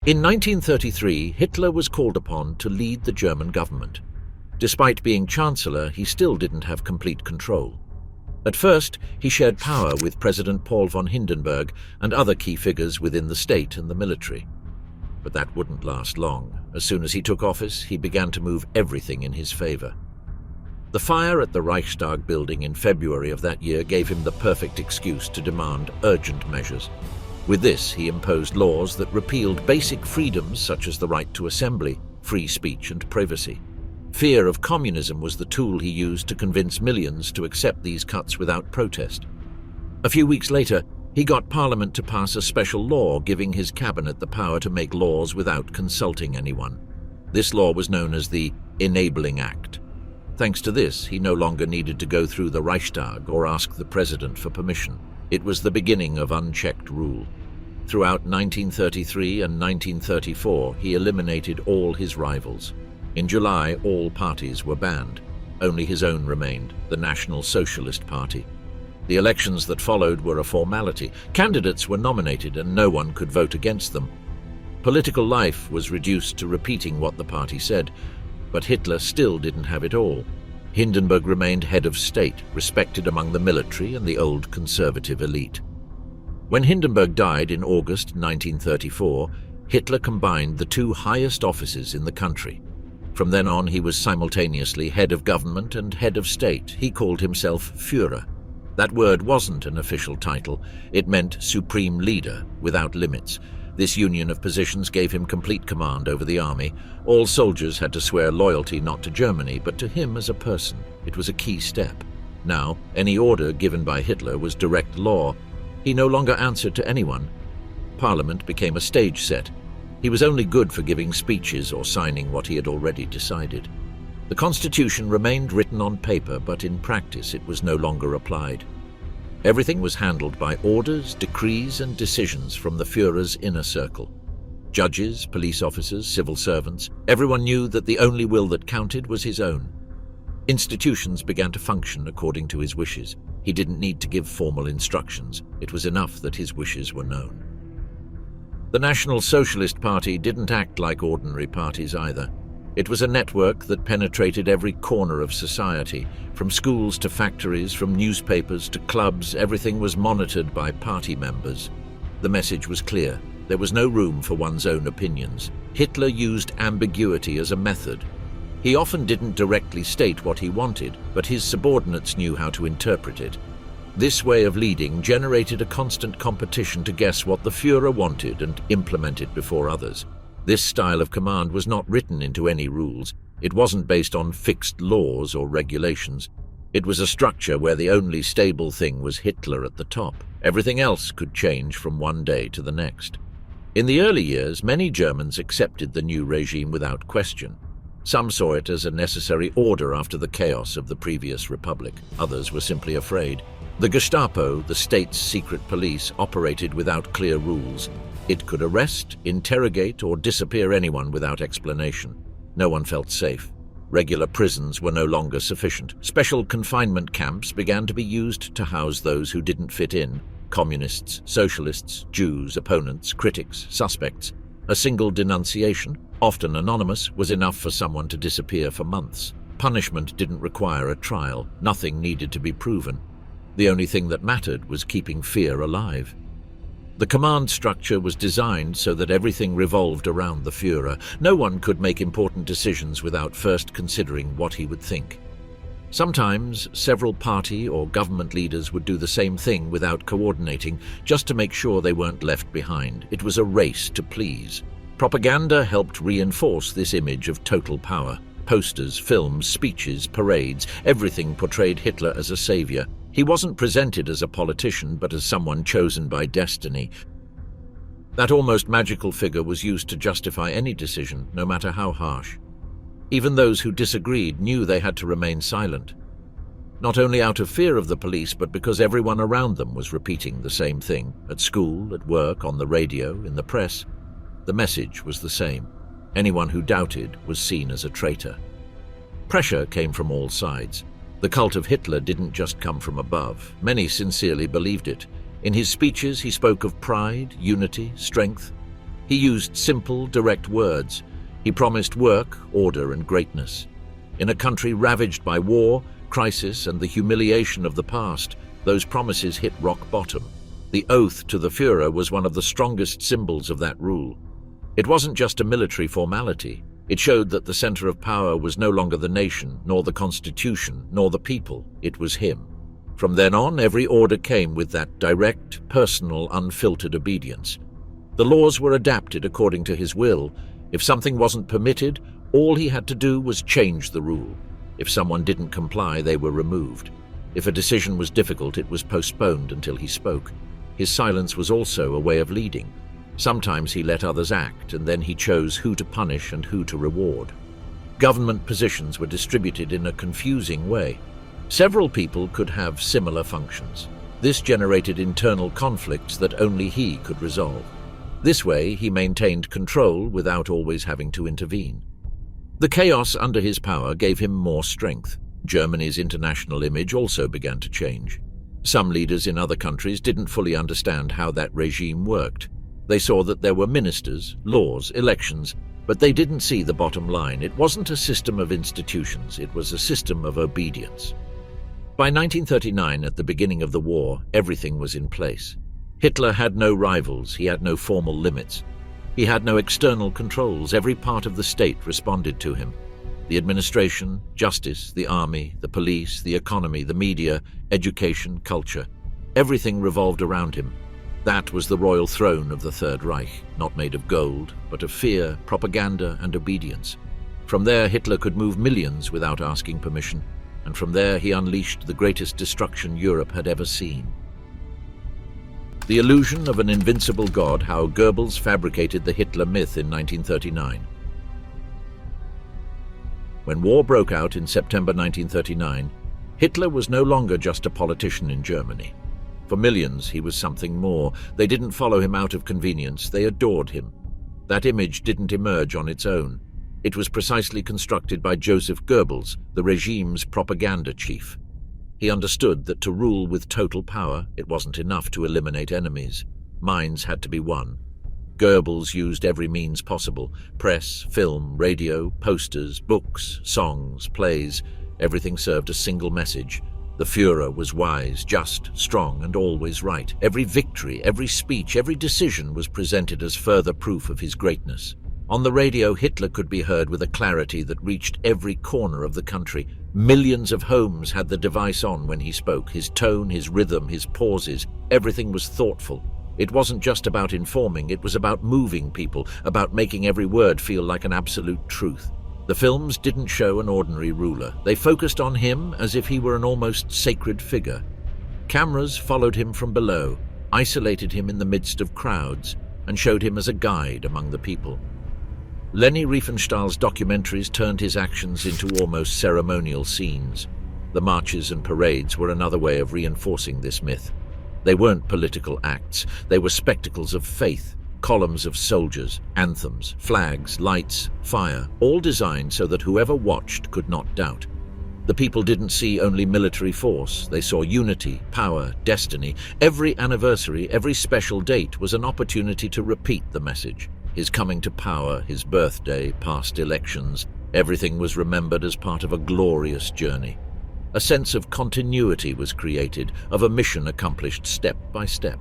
In 1933, Hitler was called upon to lead the German government. Despite being Chancellor, he still didn't have complete control. At first, he shared power with President Paul von Hindenburg and other key figures within the state and the military. But that wouldn't last long. As soon as he took office, he began to move everything in his favor. The fire at the Reichstag building in February of that year gave him the perfect excuse to demand urgent measures. With this, he imposed laws that repealed basic freedoms such as the right to assembly, free speech and privacy. Fear of communism was the tool he used to convince millions to accept these cuts without protest. A few weeks later, he got Parliament to pass a special law giving his cabinet the power to make laws without consulting anyone. This law was known as the Enabling Act. Thanks to this, he no longer needed to go through the Reichstag or ask the president for permission. It was the beginning of unchecked rule. Throughout 1933 and 1934, he eliminated all his rivals. In July, all parties were banned. Only his own remained, the National Socialist Party. The elections that followed were a formality. Candidates were nominated and no one could vote against them. Political life was reduced to repeating what the party said, but Hitler still didn't have it all. Hindenburg remained head of state, respected among the military and the old conservative elite. When Hindenburg died in August 1934, Hitler combined the two highest offices in the country. From then on, he was simultaneously head of government and head of state. He called himself Führer. That word wasn't an official title. It meant supreme leader, without limits. This union of positions gave him complete command over the army. All soldiers had to swear loyalty not to Germany, but to him as a person. It was a key step. Now, any order given by Hitler was direct law. He no longer answered to anyone. Parliament became a stage set. He was only good for giving speeches or signing what he had already decided. The Constitution remained written on paper, but in practice it was no longer applied. Everything was handled by orders, decrees, and decisions from the Führer's inner circle. Judges, police officers, civil servants, everyone knew that the only will that counted was his own. Institutions began to function according to his wishes. He didn't need to give formal instructions. It was enough that his wishes were known. The National Socialist Party didn't act like ordinary parties either. It was a network that penetrated every corner of society. From schools to factories, from newspapers to clubs, everything was monitored by party members. The message was clear. There was no room for one's own opinions. Hitler used ambiguity as a method. He often didn't directly state what he wanted, but his subordinates knew how to interpret it. This way of leading generated a constant competition to guess what the Führer wanted and implement it before others. This style of command was not written into any rules. It wasn't based on fixed laws or regulations. It was a structure where the only stable thing was Hitler at the top. Everything else could change from one day to the next. In the early years, many Germans accepted the new regime without question. Some saw it as a necessary order after the chaos of the previous republic. Others were simply afraid. The Gestapo, the state's secret police, operated without clear rules. It could arrest, interrogate, or disappear anyone without explanation. No one felt safe. Regular prisons were no longer sufficient. Special confinement camps began to be used to house those who didn't fit in: communists, socialists, Jews, opponents, critics, suspects. A single denunciation, often anonymous, was enough for someone to disappear for months. Punishment didn't require a trial. Nothing needed to be proven. The only thing that mattered was keeping fear alive. The command structure was designed so that everything revolved around the Führer. No one could make important decisions without first considering what he would think. Sometimes, several party or government leaders would do the same thing without coordinating, just to make sure they weren't left behind. It was a race to please. Propaganda helped reinforce this image of total power. Posters, films, speeches, parades, everything portrayed Hitler as a savior. He wasn't presented as a politician, but as someone chosen by destiny. That almost magical figure was used to justify any decision, no matter how harsh. Even those who disagreed knew they had to remain silent. Not only out of fear of the police, but because everyone around them was repeating the same thing. At school, at work, on the radio, in the press. The message was the same. Anyone who doubted was seen as a traitor. Pressure came from all sides. The cult of Hitler didn't just come from above. Many sincerely believed it. In his speeches, he spoke of pride, unity, strength. He used simple, direct words. He promised work, order, and greatness. In a country ravaged by war, crisis, and the humiliation of the past, those promises hit rock bottom. The oath to the Führer was one of the strongest symbols of that rule. It wasn't just a military formality. It showed that the center of power was no longer the nation, nor the constitution, nor the people. It was him. From then on, every order came with that direct, personal, unfiltered obedience. The laws were adapted according to his will. If something wasn't permitted, all he had to do was change the rule. If someone didn't comply, they were removed. If a decision was difficult, it was postponed until he spoke. His silence was also a way of leading. Sometimes he let others act, and then he chose who to punish and who to reward. Government positions were distributed in a confusing way. Several people could have similar functions. This generated internal conflicts that only he could resolve. This way, he maintained control without always having to intervene. The chaos under his power gave him more strength. Germany's international image also began to change. Some leaders in other countries didn't fully understand how that regime worked. They saw that there were ministers, laws, elections, but they didn't see the bottom line. It wasn't a system of institutions, it was a system of obedience. By 1939, at the beginning of the war, everything was in place. Hitler had no rivals, he had no formal limits. He had no external controls. Every part of the state responded to him. The administration, justice, the army, the police, the economy, the media, education, culture. Everything revolved around him. That was the royal throne of the Third Reich, not made of gold, but of fear, propaganda, and obedience. From there, Hitler could move millions without asking permission, and from there he unleashed the greatest destruction Europe had ever seen. The illusion of an invincible god, how Goebbels fabricated the Hitler myth in 1939. When war broke out in September 1939, Hitler was no longer just a politician in Germany. For millions, he was something more. They didn't follow him out of convenience, they adored him. That image didn't emerge on its own. It was precisely constructed by Joseph Goebbels, the regime's propaganda chief. He understood that to rule with total power, it wasn't enough to eliminate enemies. Minds had to be won. Goebbels used every means possible: press, film, radio, posters, books, songs, plays. Everything served a single message. The Führer was wise, just, strong, and always right. Every victory, every speech, every decision was presented as further proof of his greatness. On the radio, Hitler could be heard with a clarity that reached every corner of the country. Millions of homes had the device on when he spoke. His tone, his rhythm, his pauses, everything was thoughtful. It wasn't just about informing, it was about moving people, about making every word feel like an absolute truth. The films didn't show an ordinary ruler. They focused on him as if he were an almost sacred figure. Cameras followed him from below, isolated him in the midst of crowds, and showed him as a guide among the people. Leni Riefenstahl's documentaries turned his actions into almost ceremonial scenes. The marches and parades were another way of reinforcing this myth. They weren't political acts, they were spectacles of faith, columns of soldiers, anthems, flags, lights, fire, all designed so that whoever watched could not doubt. The people didn't see only military force, they saw unity, power, destiny. Every anniversary, every special date was an opportunity to repeat the message. His coming to power, his birthday, past elections, everything was remembered as part of a glorious journey. A sense of continuity was created, of a mission accomplished step by step.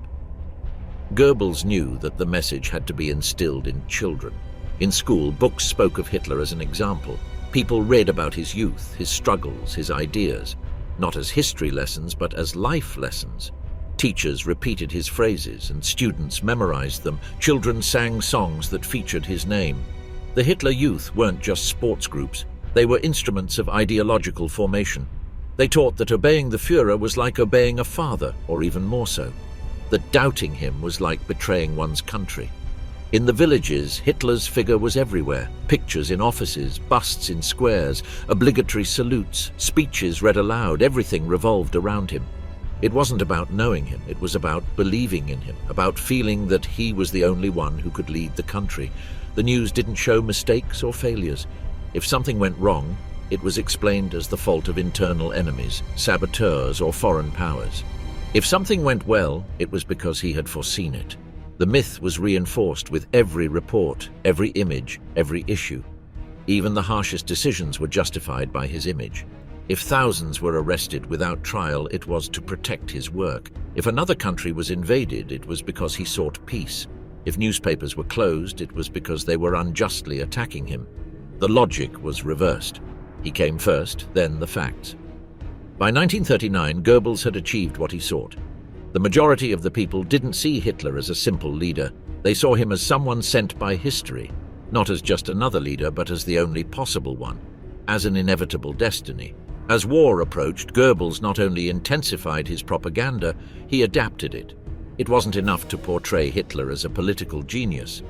Goebbels knew that the message had to be instilled in children. In school, books spoke of Hitler as an example. People read about his youth, his struggles, his ideas, not as history lessons, but as life lessons. Teachers repeated his phrases and students memorized them. Children sang songs that featured his name. The Hitler Youth weren't just sports groups. They were instruments of ideological formation. They taught that obeying the Führer was like obeying a father, or even more so. That doubting him was like betraying one's country. In the villages, Hitler's figure was everywhere. Pictures in offices, busts in squares, obligatory salutes, speeches read aloud, everything revolved around him. It wasn't about knowing him, it was about believing in him, about feeling that he was the only one who could lead the country. The news didn't show mistakes or failures. If something went wrong, it was explained as the fault of internal enemies, saboteurs, or foreign powers. If something went well, it was because he had foreseen it. The myth was reinforced with every report, every image, every issue. Even the harshest decisions were justified by his image. If thousands were arrested without trial, it was to protect his work. If another country was invaded, it was because he sought peace. If newspapers were closed, it was because they were unjustly attacking him. The logic was reversed. He came first, then the facts. By 1939, Goebbels had achieved what he sought. The majority of the people didn't see Hitler as a simple leader. They saw him as someone sent by history, not as just another leader, but as the only possible one, as an inevitable destiny. As war approached, Goebbels not only intensified his propaganda, he adapted it. It wasn't enough to portray Hitler as a political genius.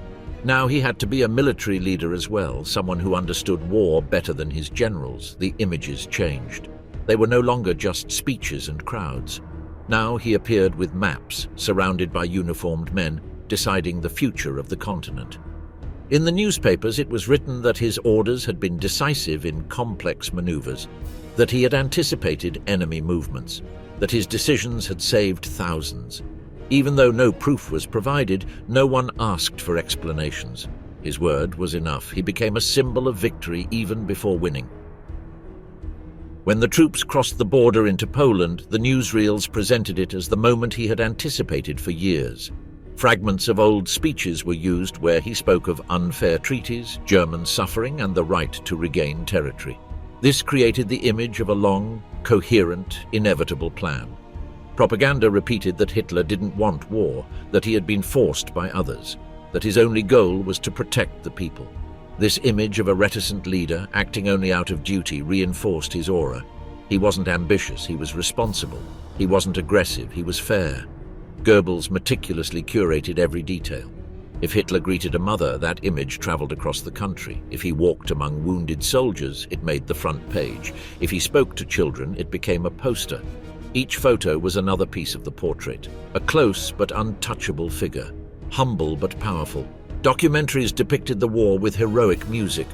Now he had to be a military leader as well, someone who understood war better than his generals. The images changed. They were no longer just speeches and crowds. Now he appeared with maps, surrounded by uniformed men, deciding the future of the continent. In the newspapers, it was written that his orders had been decisive in complex maneuvers, that he had anticipated enemy movements, that his decisions had saved thousands. Even though no proof was provided, no one asked for explanations. His word was enough. He became a symbol of victory even before winning. When the troops crossed the border into Poland, the newsreels presented it as the moment he had anticipated for years. Fragments of old speeches were used where he spoke of unfair treaties, German suffering, and the right to regain territory. This created the image of a long, coherent, inevitable plan. Propaganda repeated that Hitler didn't want war, that he had been forced by others, that his only goal was to protect the people. This image of a reticent leader, acting only out of duty, reinforced his aura. He wasn't ambitious, he was responsible. He wasn't aggressive, he was fair. Goebbels meticulously curated every detail. If Hitler greeted a mother, that image traveled across the country. If he walked among wounded soldiers, it made the front page. If he spoke to children, it became a poster. Each photo was another piece of the portrait, a close but untouchable figure, humble but powerful. Documentaries depicted the war with heroic music.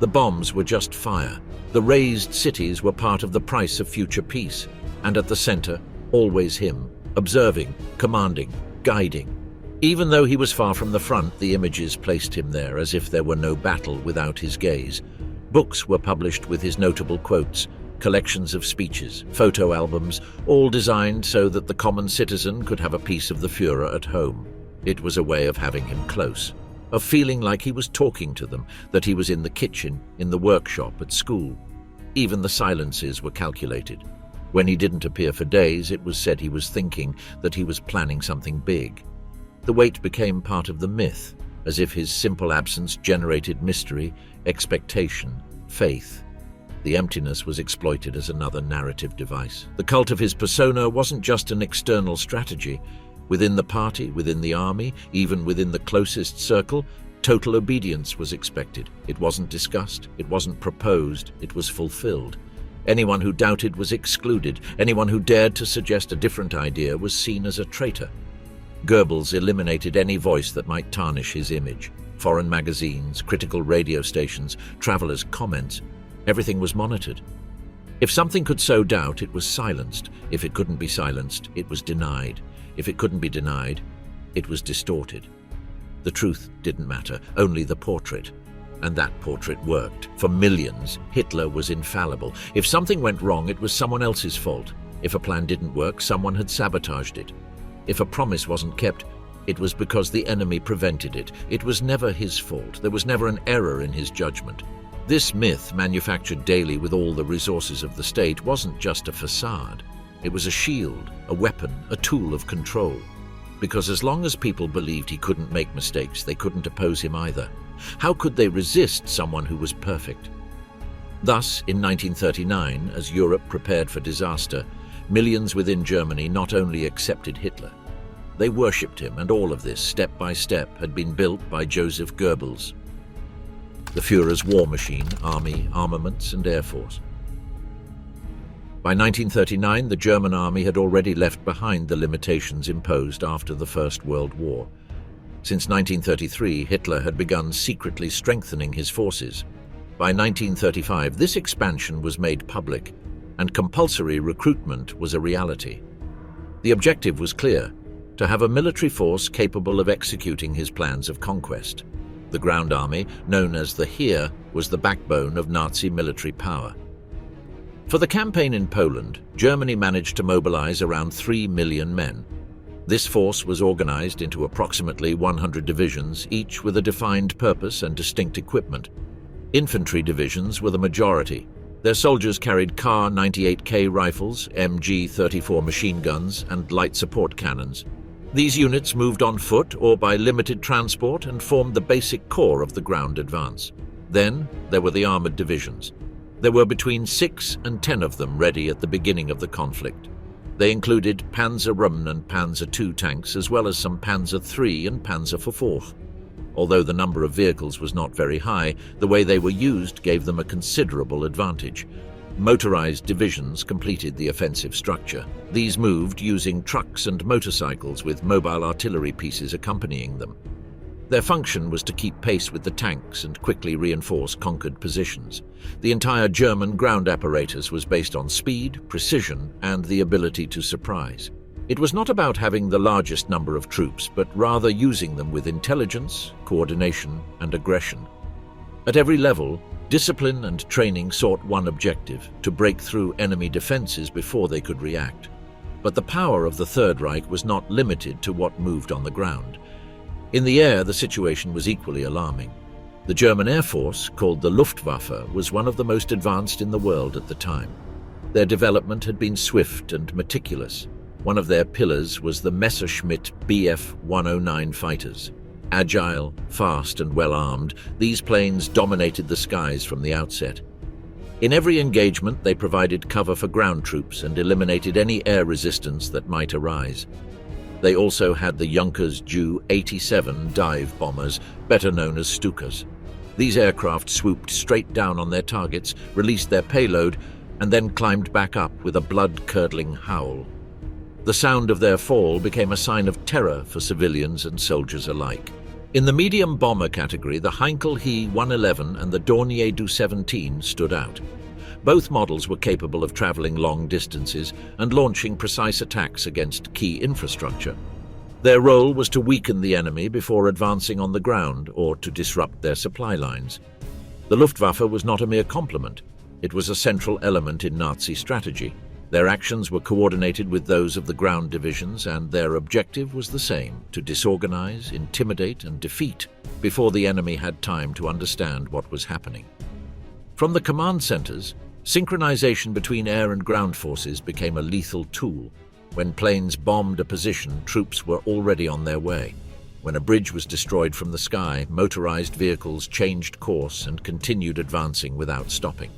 The bombs were just fire. The razed cities were part of the price of future peace. And at the center, always him, observing, commanding, guiding. Even though he was far from the front, the images placed him there as if there were no battle without his gaze. Books were published with his notable quotes, collections of speeches, photo albums, all designed so that the common citizen could have a piece of the Führer at home. It was a way of having him close, of feeling like he was talking to them, that he was in the kitchen, in the workshop, at school. Even the silences were calculated. When he didn't appear for days, it was said he was thinking, that he was planning something big. The wait became part of the myth, as if his simple absence generated mystery, expectation, faith. The emptiness was exploited as another narrative device. The cult of his persona wasn't just an external strategy. Within the party, within the army, even within the closest circle, total obedience was expected. It wasn't discussed, it wasn't proposed, it was fulfilled. Anyone who doubted was excluded. Anyone who dared to suggest a different idea was seen as a traitor. Goebbels eliminated any voice that might tarnish his image. Foreign magazines, critical radio stations, travelers' comments. Everything was monitored. If something could sow doubt, it was silenced. If it couldn't be silenced, it was denied. If it couldn't be denied, it was distorted. The truth didn't matter, only the portrait. And that portrait worked. For millions, Hitler was infallible. If something went wrong, it was someone else's fault. If a plan didn't work, someone had sabotaged it. If a promise wasn't kept, it was because the enemy prevented it. It was never his fault. There was never an error in his judgment. This myth, manufactured daily with all the resources of the state, wasn't just a facade. It was a shield, a weapon, a tool of control. Because as long as people believed he couldn't make mistakes, they couldn't oppose him either. How could they resist someone who was perfect? Thus, in 1939, as Europe prepared for disaster, millions within Germany not only accepted Hitler, they worshipped him, and all of this, step by step, had been built by Joseph Goebbels. The Führer's war machine, army, armaments, and air force. By 1939, the German army had already left behind the limitations imposed after the First World War. Since 1933, Hitler had begun secretly strengthening his forces. By 1935, this expansion was made public, and compulsory recruitment was a reality. The objective was clear: to have a military force capable of executing his plans of conquest. The ground army, known as the Heer, was the backbone of Nazi military power. For the campaign in Poland, Germany managed to mobilize around 3 million men. This force was organized into approximately 100 divisions, each with a defined purpose and distinct equipment. Infantry divisions were the majority. Their soldiers carried Kar 98K rifles, MG 34 machine guns, and light support cannons. These units moved on foot or by limited transport and formed the basic core of the ground advance. Then there were the armored divisions. There were between 6 and 10 of them ready at the beginning of the conflict. They included Panzer I and Panzer II tanks, as well as some Panzer III and Panzer IV. Although the number of vehicles was not very high, the way they were used gave them a considerable advantage. Motorized divisions completed the offensive structure. These moved using trucks and motorcycles with mobile artillery pieces accompanying them. Their function was to keep pace with the tanks and quickly reinforce conquered positions. The entire German ground apparatus was based on speed, precision, and the ability to surprise. It was not about having the largest number of troops, but rather using them with intelligence, coordination, and aggression. At every level, discipline and training sought one objective: to break through enemy defenses before they could react. But the power of the Third Reich was not limited to what moved on the ground. In the air, the situation was equally alarming. The German Air Force, called the Luftwaffe, was one of the most advanced in the world at the time. Their development had been swift and meticulous. One of their pillars was the Messerschmitt Bf 109 fighters. Agile, fast, and well-armed, these planes dominated the skies from the outset. In every engagement, they provided cover for ground troops and eliminated any air resistance that might arise. They also had the Junkers Ju-87 dive bombers, better known as Stukas. These aircraft swooped straight down on their targets, released their payload, and then climbed back up with a blood-curdling howl. The sound of their fall became a sign of terror for civilians and soldiers alike. In the medium bomber category, the Heinkel He-111 and the Dornier Du-17 stood out. Both models were capable of traveling long distances and launching precise attacks against key infrastructure. Their role was to weaken the enemy before advancing on the ground or to disrupt their supply lines. The Luftwaffe was not a mere complement. It was a central element in Nazi strategy. Their actions were coordinated with those of the ground divisions, and their objective was the same: to disorganize, intimidate, and defeat before the enemy had time to understand what was happening. From the command centers, synchronization between air and ground forces became a lethal tool. When planes bombed a position, troops were already on their way. When a bridge was destroyed from the sky, motorized vehicles changed course and continued advancing without stopping.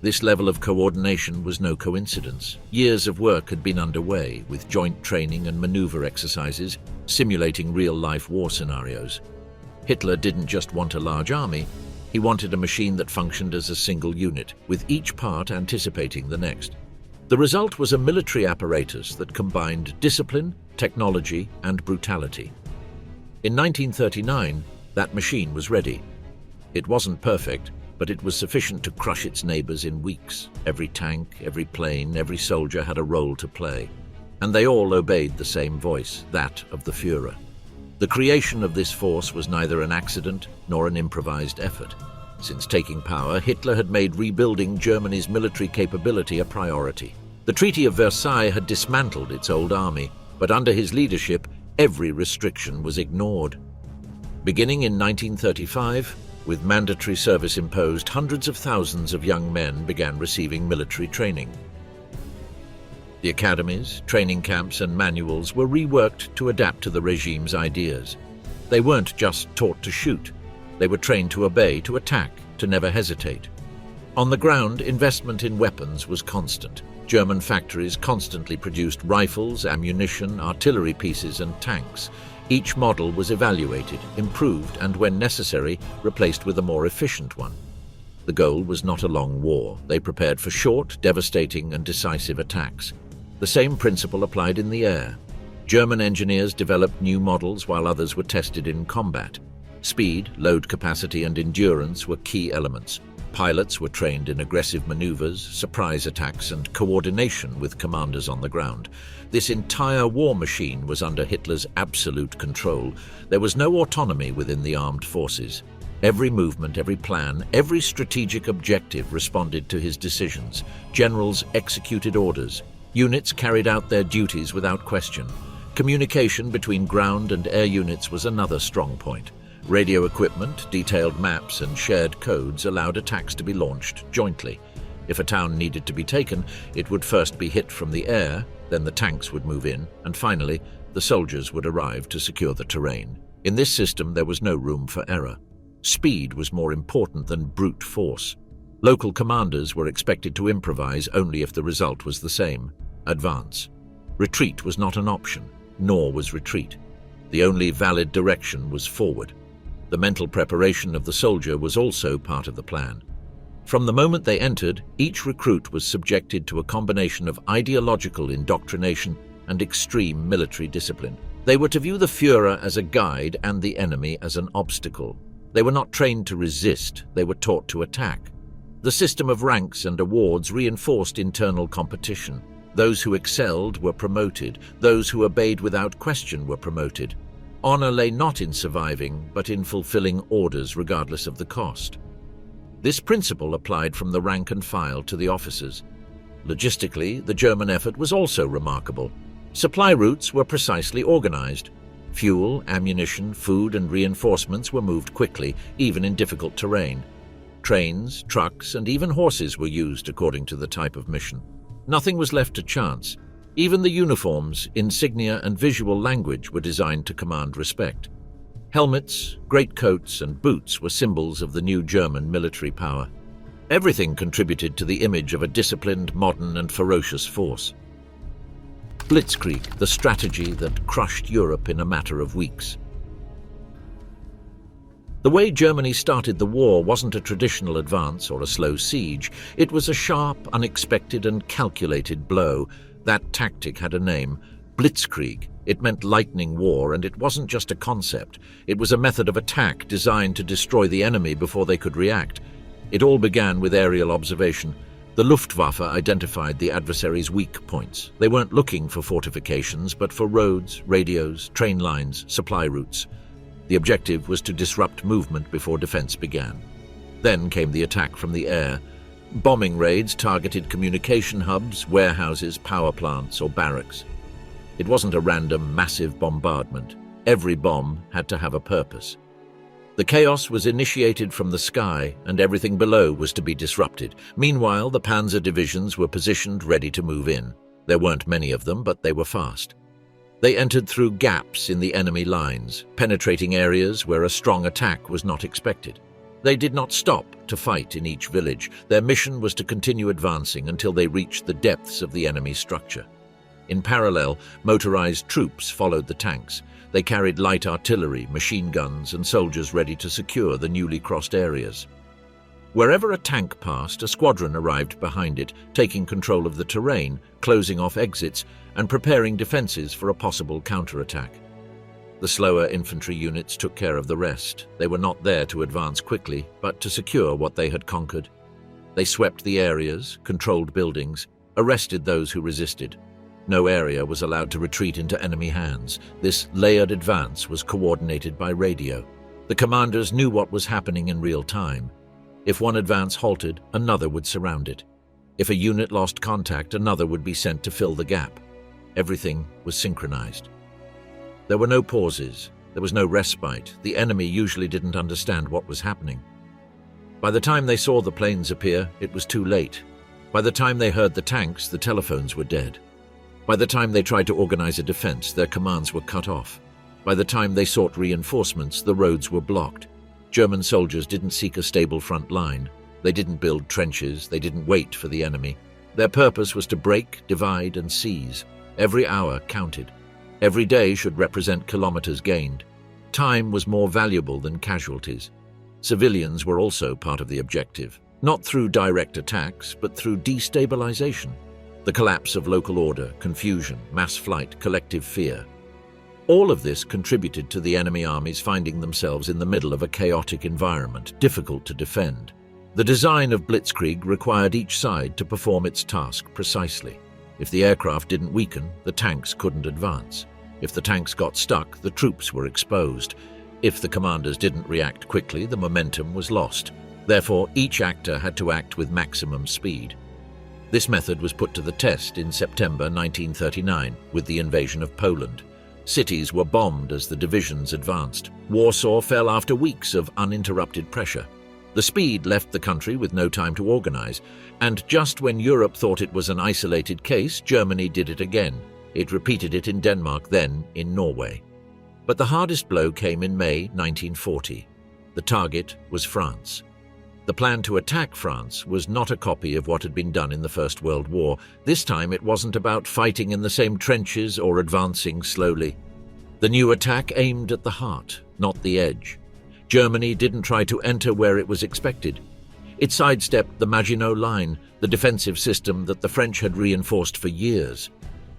This level of coordination was no coincidence. Years of work had been underway, with joint training and maneuver exercises simulating real-life war scenarios. Hitler didn't just want a large army. He wanted a machine that functioned as a single unit, with each part anticipating the next. The result was a military apparatus that combined discipline, technology, and brutality. In 1939, that machine was ready. It wasn't perfect, but it was sufficient to crush its neighbors in weeks. Every tank, every plane, every soldier had a role to play. And they all obeyed the same voice, that of the Führer. The creation of this force was neither an accident nor an improvised effort. Since taking power, Hitler had made rebuilding Germany's military capability a priority. The Treaty of Versailles had dismantled its old army, but under his leadership, every restriction was ignored. Beginning in 1935, with mandatory service imposed, hundreds of thousands of young men began receiving military training. The academies, training camps, and manuals were reworked to adapt to the regime's ideas. They weren't just taught to shoot. They were trained to obey, to attack, to never hesitate. On the ground, investment in weapons was constant. German factories constantly produced rifles, ammunition, artillery pieces, and tanks. Each model was evaluated, improved, and when necessary, replaced with a more efficient one. The goal was not a long war. They prepared for short, devastating, and decisive attacks. The same principle applied in the air. German engineers developed new models while others were tested in combat. Speed, load capacity, and endurance were key elements. Pilots were trained in aggressive maneuvers, surprise attacks, and coordination with commanders on the ground. This entire war machine was under Hitler's absolute control. There was no autonomy within the armed forces. Every movement, every plan, every strategic objective responded to his decisions. Generals executed orders. Units carried out their duties without question. Communication between ground and air units was another strong point. Radio equipment, detailed maps, and shared codes allowed attacks to be launched jointly. If a town needed to be taken, it would first be hit from the air, then the tanks would move in, and finally, the soldiers would arrive to secure the terrain. In this system, there was no room for error. Speed was more important than brute force. Local commanders were expected to improvise only if the result was the same: advance. Retreat was not an option, nor was retreat. The only valid direction was forward. The mental preparation of the soldier was also part of the plan. From the moment they entered, each recruit was subjected to a combination of ideological indoctrination and extreme military discipline. They were to view the Führer as a guide and the enemy as an obstacle. They were not trained to resist, they were taught to attack. The system of ranks and awards reinforced internal competition. Those who excelled were promoted, those who obeyed without question were promoted. Honor lay not in surviving, but in fulfilling orders regardless of the cost. This principle applied from the rank and file to the officers. Logistically, the German effort was also remarkable. Supply routes were precisely organized. Fuel, ammunition, food, and reinforcements were moved quickly, even in difficult terrain. Trains, trucks, and even horses were used according to the type of mission. Nothing was left to chance. Even the uniforms, insignia, and visual language were designed to command respect. Helmets, greatcoats, and boots were symbols of the new German military power. Everything contributed to the image of a disciplined, modern, and ferocious force. Blitzkrieg, the strategy that crushed Europe in a matter of weeks. The way Germany started the war wasn't a traditional advance or a slow siege. It was a sharp, unexpected, and calculated blow. That tactic had a name: Blitzkrieg. It meant lightning war, and it wasn't just a concept. It was a method of attack designed to destroy the enemy before they could react. It all began with aerial observation. The Luftwaffe identified the adversary's weak points. They weren't looking for fortifications, but for roads, radios, train lines, supply routes. The objective was to disrupt movement before defense began. Then came the attack from the air. Bombing raids targeted communication hubs, warehouses, power plants, or barracks. It wasn't a random, massive bombardment. Every bomb had to have a purpose. The chaos was initiated from the sky, and everything below was to be disrupted. Meanwhile, the panzer divisions were positioned ready to move in. There weren't many of them, but they were fast. They entered through gaps in the enemy lines, penetrating areas where a strong attack was not expected. They did not stop to fight in each village. Their mission was to continue advancing until they reached the depths of the enemy structure. In parallel, motorized troops followed the tanks. They carried light artillery, machine guns, and soldiers ready to secure the newly crossed areas. Wherever a tank passed, a squadron arrived behind it, taking control of the terrain, closing off exits, and preparing defenses for a possible counterattack. The slower infantry units took care of the rest. They were not there to advance quickly, but to secure what they had conquered. They swept the areas, controlled buildings, arrested those who resisted. No area was allowed to retreat into enemy hands. This layered advance was coordinated by radio. The commanders knew what was happening in real time. If one advance halted, another would surround it. If a unit lost contact, another would be sent to fill the gap. Everything was synchronized. There were no pauses. There was no respite. The enemy usually didn't understand what was happening. By the time they saw the planes appear, it was too late. By the time they heard the tanks, the telephones were dead. By the time they tried to organize a defense, their commands were cut off. By the time they sought reinforcements, the roads were blocked. German soldiers didn't seek a stable front line. They didn't build trenches. They didn't wait for the enemy. Their purpose was to break, divide, and seize. Every hour counted. Every day should represent kilometers gained. Time was more valuable than casualties. Civilians were also part of the objective, not through direct attacks, but through destabilization. The collapse of local order, confusion, mass flight, collective fear. All of this contributed to the enemy armies finding themselves in the middle of a chaotic environment, difficult to defend. The design of Blitzkrieg required each side to perform its task precisely. If the aircraft didn't weaken, the tanks couldn't advance. If the tanks got stuck, the troops were exposed. If the commanders didn't react quickly, the momentum was lost. Therefore, each actor had to act with maximum speed. This method was put to the test in September 1939 with the invasion of Poland. Cities were bombed as the divisions advanced. Warsaw fell after weeks of uninterrupted pressure. The speed left the country with no time to organize, and just when Europe thought it was an isolated case, Germany did it again. It repeated it in Denmark, then in Norway. But the hardest blow came in May 1940. The target was France. The plan to attack France was not a copy of what had been done in the First World War. This time it wasn't about fighting in the same trenches or advancing slowly. The new attack aimed at the heart, not the edge. Germany didn't try to enter where it was expected. It sidestepped the Maginot Line, the defensive system that the French had reinforced for years.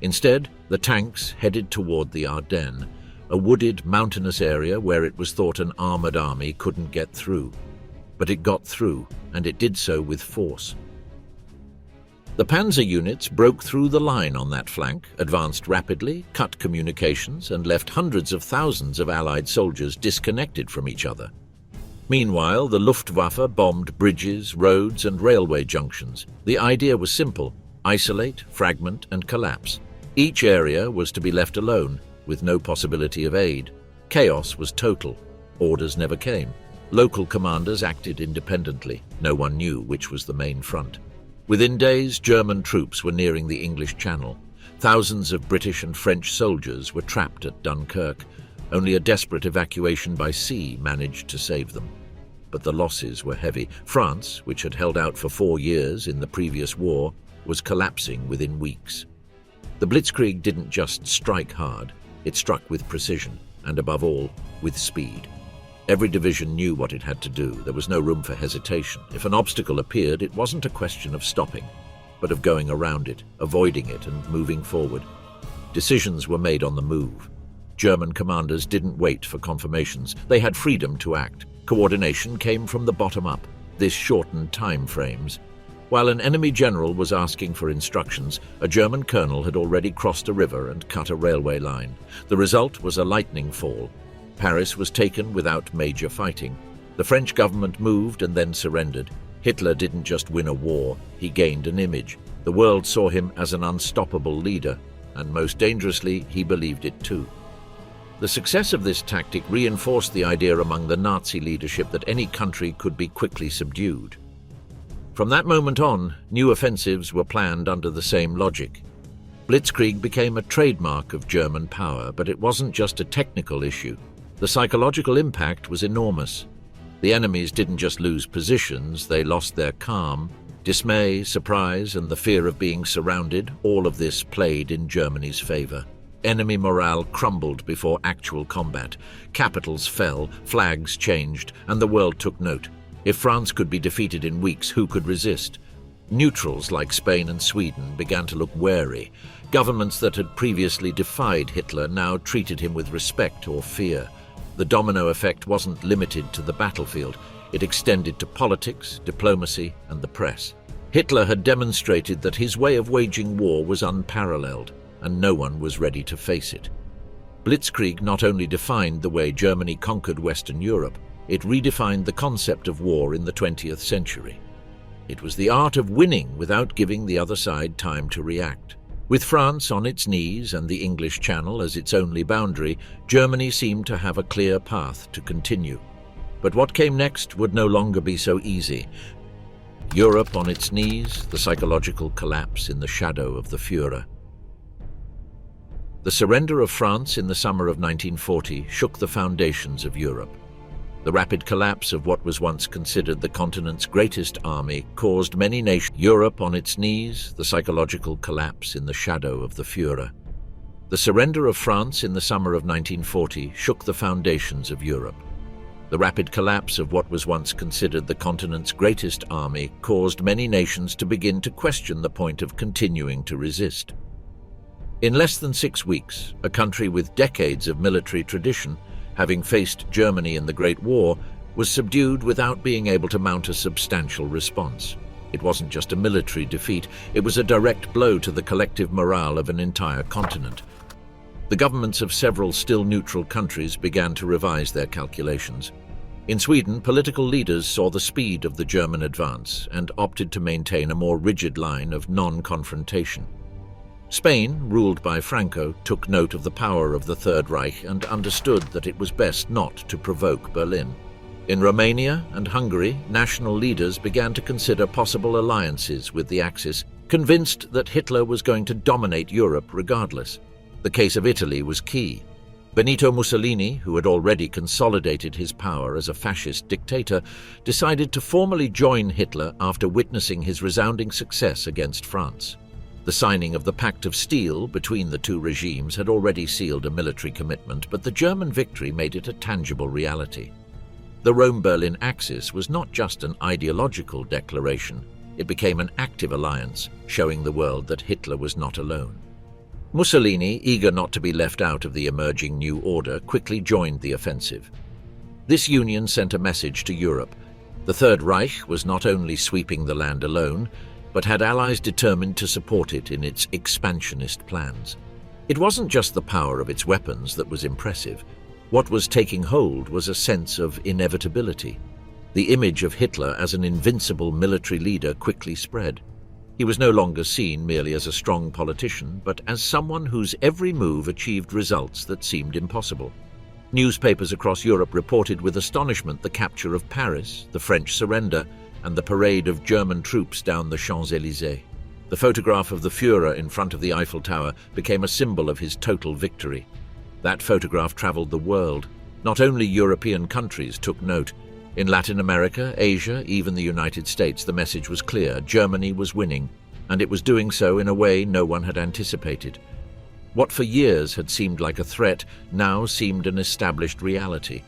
Instead, the tanks headed toward the Ardennes, a wooded, mountainous area where it was thought an armored army couldn't get through. But it got through, and it did so with force. The panzer units broke through the line on that flank, advanced rapidly, cut communications, and left hundreds of thousands of Allied soldiers disconnected from each other. Meanwhile, the Luftwaffe bombed bridges, roads, and railway junctions. The idea was simple: isolate, fragment, and collapse. Each area was to be left alone, with no possibility of aid. Chaos was total. Orders never came. Local commanders acted independently. No one knew which was the main front. Within days, German troops were nearing the English Channel. Thousands of British and French soldiers were trapped at Dunkirk. Only a desperate evacuation by sea managed to save them. But the losses were heavy. France, which had held out for 4 years in the previous war, was collapsing within weeks. The Blitzkrieg didn't just strike hard. It struck with precision, and above all, with speed. Every division knew what it had to do. There was no room for hesitation. If an obstacle appeared, it wasn't a question of stopping, but of going around it, avoiding it, and moving forward. Decisions were made on the move. German commanders didn't wait for confirmations. They had freedom to act. Coordination came from the bottom up. This shortened time frames. While an enemy general was asking for instructions, a German colonel had already crossed a river and cut a railway line. The result was a lightning fall. Paris was taken without major fighting. The French government moved and then surrendered. Hitler didn't just win a war, he gained an image. The world saw him as an unstoppable leader, and most dangerously, he believed it too. The success of this tactic reinforced the idea among the Nazi leadership that any country could be quickly subdued. From that moment on, new offensives were planned under the same logic. Blitzkrieg became a trademark of German power, but it wasn't just a technical issue. The psychological impact was enormous. The enemies didn't just lose positions, they lost their calm. Dismay, surprise, and the fear of being surrounded, all of this played in Germany's favor. Enemy morale crumbled before actual combat. Capitals fell, flags changed, and the world took note. If France could be defeated in weeks, who could resist? Neutrals like Spain and Sweden began to look wary. Governments that had previously defied Hitler now treated him with respect or fear. The domino effect wasn't limited to the battlefield. It extended to politics, diplomacy, and the press. Hitler had demonstrated that his way of waging war was unparalleled, and no one was ready to face it. Blitzkrieg not only defined the way Germany conquered Western Europe, it redefined the concept of war in the 20th century. It was the art of winning without giving the other side time to react. With France on its knees and the English Channel as its only boundary, Germany seemed to have a clear path to continue. But what came next would no longer be so easy. Europe on its knees, the psychological collapse in the shadow of the Führer. The surrender of France in the summer of 1940 shook the foundations of Europe. The rapid collapse of what was once considered the continent's greatest army caused many nations. Europe on its knees, the psychological collapse in the shadow of the Führer. The surrender of France in the summer of 1940 shook the foundations of Europe. The rapid collapse of what was once considered the continent's greatest army caused many nations to begin to question the point of continuing to resist. In less than 6 weeks, a country with decades of military tradition, having faced Germany in the Great War, was subdued without being able to mount a substantial response. It wasn't just a military defeat, it was a direct blow to the collective morale of an entire continent. The governments of several still neutral countries began to revise their calculations. In Sweden, political leaders saw the speed of the German advance and opted to maintain a more rigid line of non-confrontation. Spain, ruled by Franco, took note of the power of the Third Reich and understood that it was best not to provoke Berlin. In Romania and Hungary, national leaders began to consider possible alliances with the Axis, convinced that Hitler was going to dominate Europe regardless. The case of Italy was key. Benito Mussolini, who had already consolidated his power as a fascist dictator, decided to formally join Hitler after witnessing his resounding success against France. The signing of the Pact of Steel between the two regimes had already sealed a military commitment, but the German victory made it a tangible reality. The Rome-Berlin axis was not just an ideological declaration, it became an active alliance, showing the world that Hitler was not alone. Mussolini, eager not to be left out of the emerging new order, quickly joined the offensive. This union sent a message to Europe. The Third Reich was not only sweeping the land alone, but had allies determined to support it in its expansionist plans. It wasn't just the power of its weapons that was impressive. What was taking hold was a sense of inevitability. The image of Hitler as an invincible military leader quickly spread. He was no longer seen merely as a strong politician, but as someone whose every move achieved results that seemed impossible. Newspapers across Europe reported with astonishment the capture of Paris, the French surrender, and the parade of German troops down the Champs-Élysées. The photograph of the Führer in front of the Eiffel Tower became a symbol of his total victory. That photograph traveled the world. Not only European countries took note. In Latin America, Asia, even the United States, the message was clear: Germany was winning, and it was doing so in a way no one had anticipated. What for years had seemed like a threat now seemed an established reality.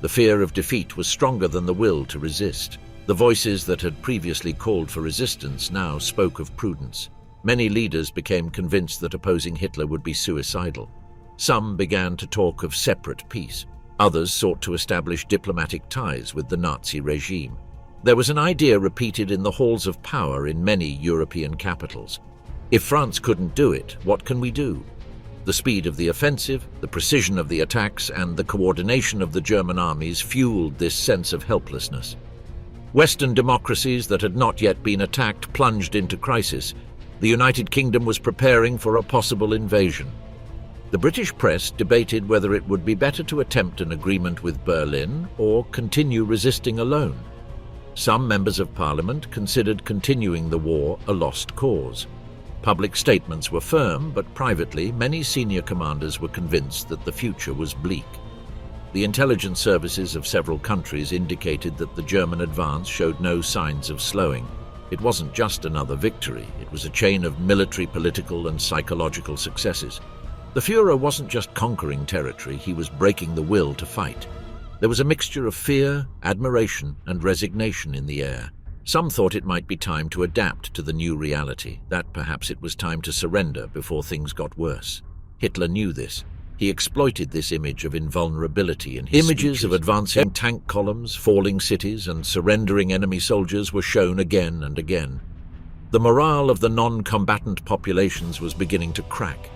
The fear of defeat was stronger than the will to resist. The voices that had previously called for resistance now spoke of prudence. Many leaders became convinced that opposing Hitler would be suicidal. Some began to talk of separate peace. Others sought to establish diplomatic ties with the Nazi regime. There was an idea repeated in the halls of power in many European capitals. If France couldn't do it, what can we do? The speed of the offensive, the precision of the attacks, and the coordination of the German armies fueled this sense of helplessness. Western democracies that had not yet been attacked plunged into crisis. The United Kingdom was preparing for a possible invasion. The British press debated whether it would be better to attempt an agreement with Berlin or continue resisting alone. Some members of Parliament considered continuing the war a lost cause. Public statements were firm, but privately, many senior commanders were convinced that the future was bleak. The intelligence services of several countries indicated that the German advance showed no signs of slowing. It wasn't just another victory, it was a chain of military, political, and psychological successes. The Führer wasn't just conquering territory, he was breaking the will to fight. There was a mixture of fear, admiration, and resignation in the air. Some thought it might be time to adapt to the new reality, that perhaps it was time to surrender before things got worse. Hitler knew this. He exploited this image of invulnerability in his Images of advancing tank columns, falling cities, and surrendering enemy soldiers were shown again and again. The morale of the non-combatant populations was beginning to crack.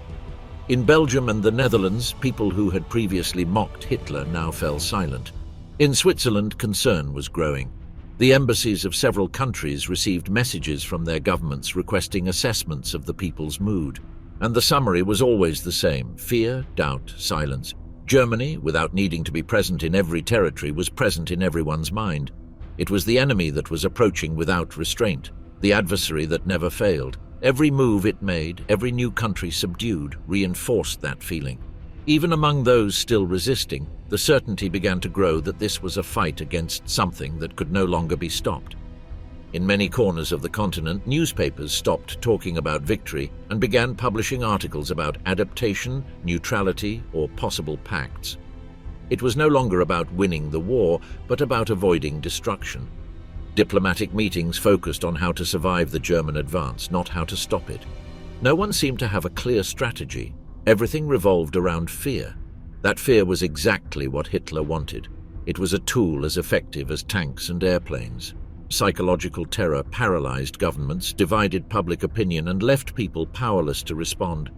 In Belgium and the Netherlands, people who had previously mocked Hitler now fell silent. In Switzerland, concern was growing. The embassies of several countries received messages from their governments requesting assessments of the people's mood. And the summary was always the same: fear, doubt, silence. Germany, without needing to be present in every territory, was present in everyone's mind. It was the enemy that was approaching without restraint, the adversary that never failed. Every move it made, every new country subdued, reinforced that feeling. Even among those still resisting, the certainty began to grow that this was a fight against something that could no longer be stopped. In many corners of the continent, newspapers stopped talking about victory and began publishing articles about adaptation, neutrality, or possible pacts. It was no longer about winning the war, but about avoiding destruction. Diplomatic meetings focused on how to survive the German advance, not how to stop it. No one seemed to have a clear strategy. Everything revolved around fear. That fear was exactly what Hitler wanted. It was a tool as effective as tanks and airplanes. Psychological terror paralyzed governments, divided public opinion, and left people powerless to respond.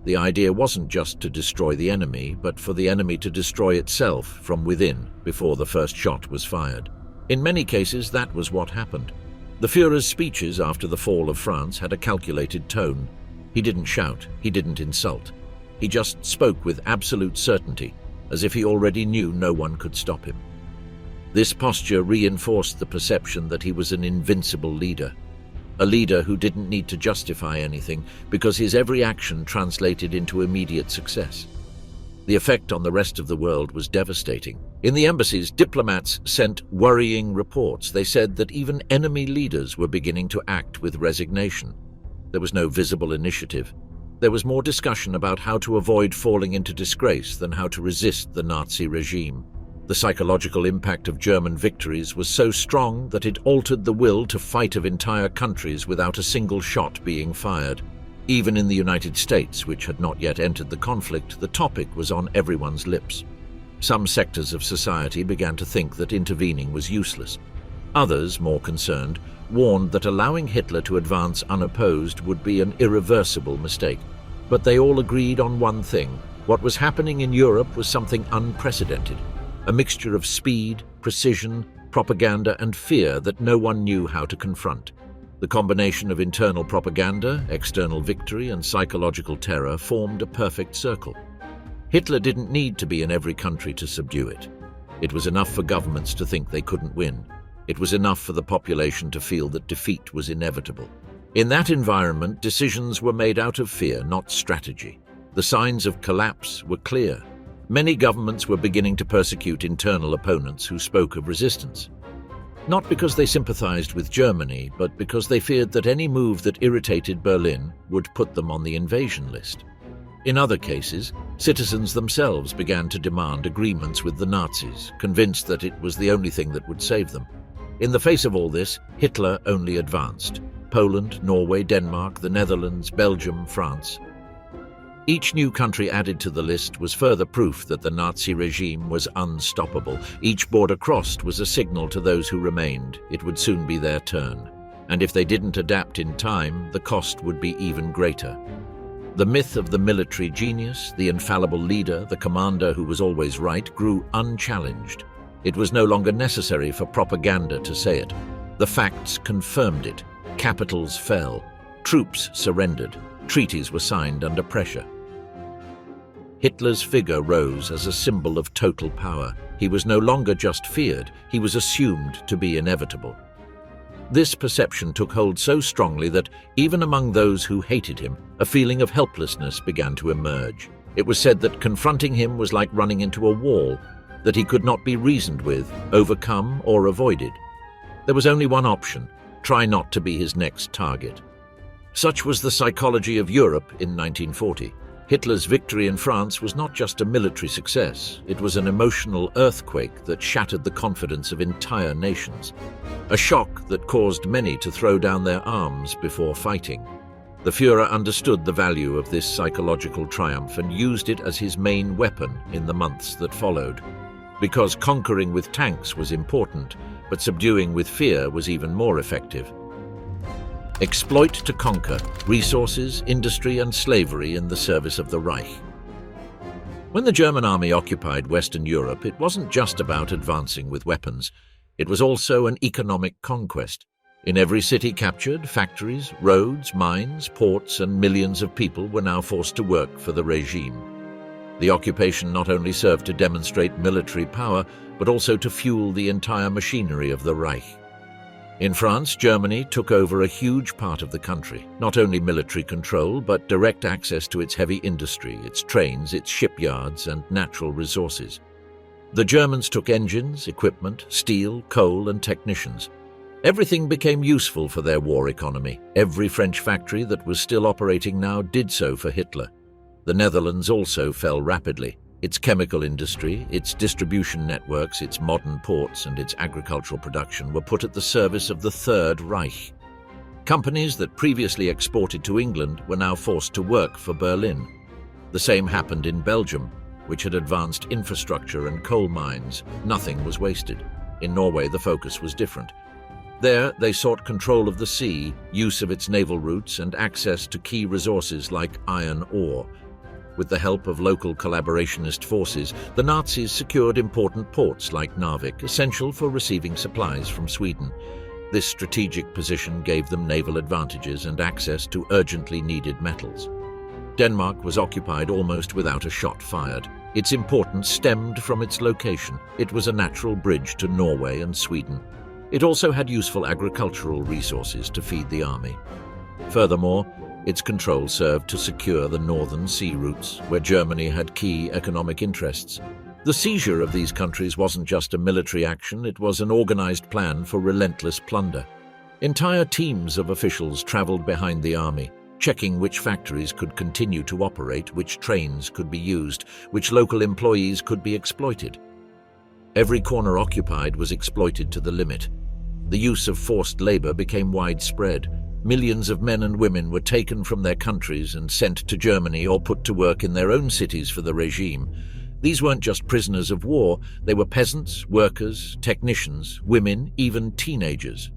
The idea wasn't just to destroy the enemy, but for the enemy to destroy itself from within before the first shot was fired. In many cases, that was what happened. The Führer's speeches after the fall of France had a calculated tone. He didn't shout, he didn't insult. He just spoke with absolute certainty, as if he already knew no one could stop him. This posture reinforced the perception that he was an invincible leader, a leader who didn't need to justify anything because his every action translated into immediate success. The effect on the rest of the world was devastating. In the embassies, diplomats sent worrying reports. They said that even enemy leaders were beginning to act with resignation. There was no visible initiative. There was more discussion about how to avoid falling into disgrace than how to resist the Nazi regime. The psychological impact of German victories was so strong that it altered the will to fight of entire countries without a single shot being fired. Even in the United States, which had not yet entered the conflict, the topic was on everyone's lips. Some sectors of society began to think that intervening was useless. Others, more concerned, warned that allowing Hitler to advance unopposed would be an irreversible mistake. But they all agreed on one thing. What was happening in Europe was something unprecedented. A mixture of speed, precision, propaganda, and fear that no one knew how to confront. The combination of internal propaganda, external victory, and psychological terror formed a perfect circle. Hitler didn't need to be in every country to subdue it. It was enough for governments to think they couldn't win. It was enough for the population to feel that defeat was inevitable. In that environment, decisions were made out of fear, not strategy. The signs of collapse were clear. Many governments were beginning to persecute internal opponents who spoke of resistance. Not because they sympathized with Germany, but because they feared that any move that irritated Berlin would put them on the invasion list. In other cases, citizens themselves began to demand agreements with the Nazis, convinced that it was the only thing that would save them. In the face of all this, Hitler only advanced. Poland, Norway, Denmark, the Netherlands, Belgium, France. Each new country added to the list was further proof that the Nazi regime was unstoppable. Each border crossed was a signal to those who remained. It would soon be their turn. And if they didn't adapt in time, the cost would be even greater. The myth of the military genius, the infallible leader, the commander who was always right, grew unchallenged. It was no longer necessary for propaganda to say it. The facts confirmed it. Capitals fell. Troops surrendered. Treaties were signed under pressure. Hitler's figure rose as a symbol of total power. He was no longer just feared, he was assumed to be inevitable. This perception took hold so strongly that, even among those who hated him, a feeling of helplessness began to emerge. It was said that confronting him was like running into a wall, that he could not be reasoned with, overcome, or avoided. There was only one option: try not to be his next target. Such was the psychology of Europe in 1940. Hitler's victory in France was not just a military success, it was an emotional earthquake that shattered the confidence of entire nations. A shock that caused many to throw down their arms before fighting. The Führer understood the value of this psychological triumph and used it as his main weapon in the months that followed. Because conquering with tanks was important, but subduing with fear was even more effective. Exploit to conquer, resources, industry, and slavery in the service of the Reich. When the German army occupied Western Europe, it wasn't just about advancing with weapons. It was also an economic conquest. In every city captured, factories, roads, mines, ports, and millions of people were now forced to work for the regime. The occupation not only served to demonstrate military power, but also to fuel the entire machinery of the Reich. In France, Germany took over a huge part of the country, not only military control, but direct access to its heavy industry, its trains, its shipyards, and natural resources. The Germans took engines, equipment, steel, coal, and technicians. Everything became useful for their war economy. Every French factory that was still operating now did so for Hitler. The Netherlands also fell rapidly. Its chemical industry, its distribution networks, its modern ports, and its agricultural production were put at the service of the Third Reich. Companies that previously exported to England were now forced to work for Berlin. The same happened in Belgium. which had advanced infrastructure and coal mines. Nothing was wasted. In Norway, the focus was different. There, they sought control of the sea, use of its naval routes, and access to key resources like iron ore. With the help of local collaborationist forces, the Nazis secured important ports like Narvik, essential for receiving supplies from Sweden. This strategic position gave them naval advantages and access to urgently needed metals. Denmark was occupied almost without a shot fired. Its importance stemmed from its location. It was a natural bridge to Norway and Sweden. It also had useful agricultural resources to feed the army. Furthermore, its control served to secure the northern sea routes, where Germany had key economic interests. The seizure of these countries wasn't just a military action, it was an organized plan for relentless plunder. Entire teams of officials traveled behind the army, checking which factories could continue to operate, which trains could be used, which local employees could be exploited. Every corner occupied was exploited to the limit. The use of forced labor became widespread. Millions of men and women were taken from their countries and sent to Germany or put to work in their own cities for the regime. These weren't just prisoners of war, they were peasants, workers, technicians, women, even teenagers.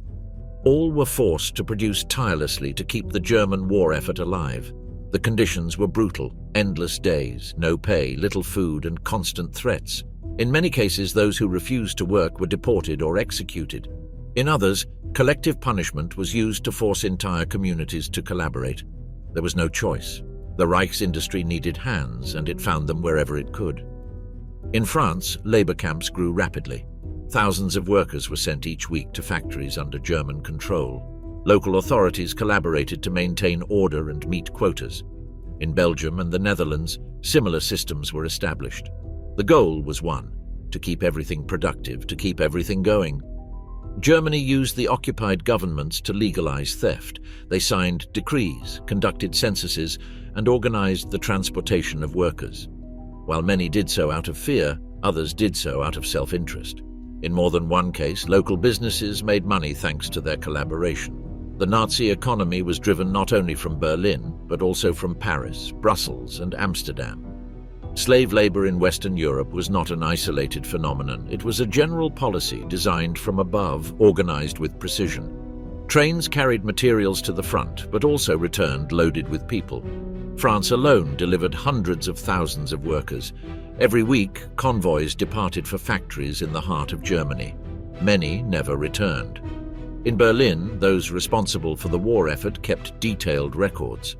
All were forced to produce tirelessly to keep the German war effort alive. The conditions were brutal: endless days, no pay, little food, and constant threats. In many cases, those who refused to work were deported or executed. In others, collective punishment was used to force entire communities to collaborate. There was no choice. The Reich's industry needed hands, and it found them wherever it could. In France, labor camps grew rapidly. Thousands of workers were sent each week to factories under German control. Local authorities collaborated to maintain order and meet quotas. In Belgium and the Netherlands, similar systems were established. The goal was one: to keep everything productive, to keep everything going. Germany used the occupied governments to legalize theft. They signed decrees, conducted censuses, and organized the transportation of workers. While many did so out of fear, others did so out of self-interest. In more than one case, local businesses made money thanks to their collaboration. The Nazi economy was driven not only from Berlin, but also from Paris, Brussels, and Amsterdam. Slave labor in Western Europe was not an isolated phenomenon. It was a general policy designed from above, organized with precision. Trains carried materials to the front, but also returned loaded with people. France alone delivered hundreds of thousands of workers. Every week, convoys departed for factories in the heart of Germany. Many never returned. In Berlin, those responsible for the war effort kept detailed records.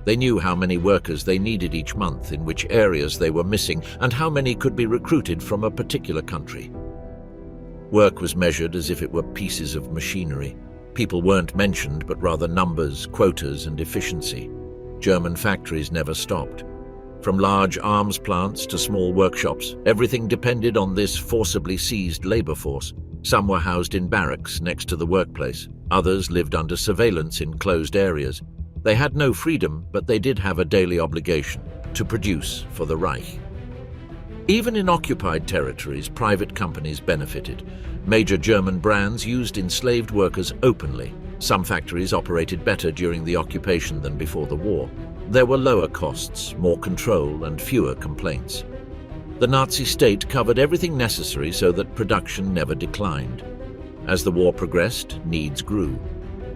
They knew how many workers they needed each month, in which areas they were missing, and how many could be recruited from a particular country. Work was measured as if it were pieces of machinery. People weren't mentioned, but rather numbers, quotas, and efficiency. German factories never stopped. From large arms plants to small workshops, everything depended on this forcibly seized labor force. Some were housed in barracks next to the workplace. Others lived under surveillance in closed areas. They had no freedom, but they did have a daily obligation to produce for the Reich. Even in occupied territories, private companies benefited. Major German brands used enslaved workers openly. Some factories operated better during the occupation than before the war. There were lower costs, more control, and fewer complaints. The Nazi state covered everything necessary so that production never declined. As the war progressed, needs grew.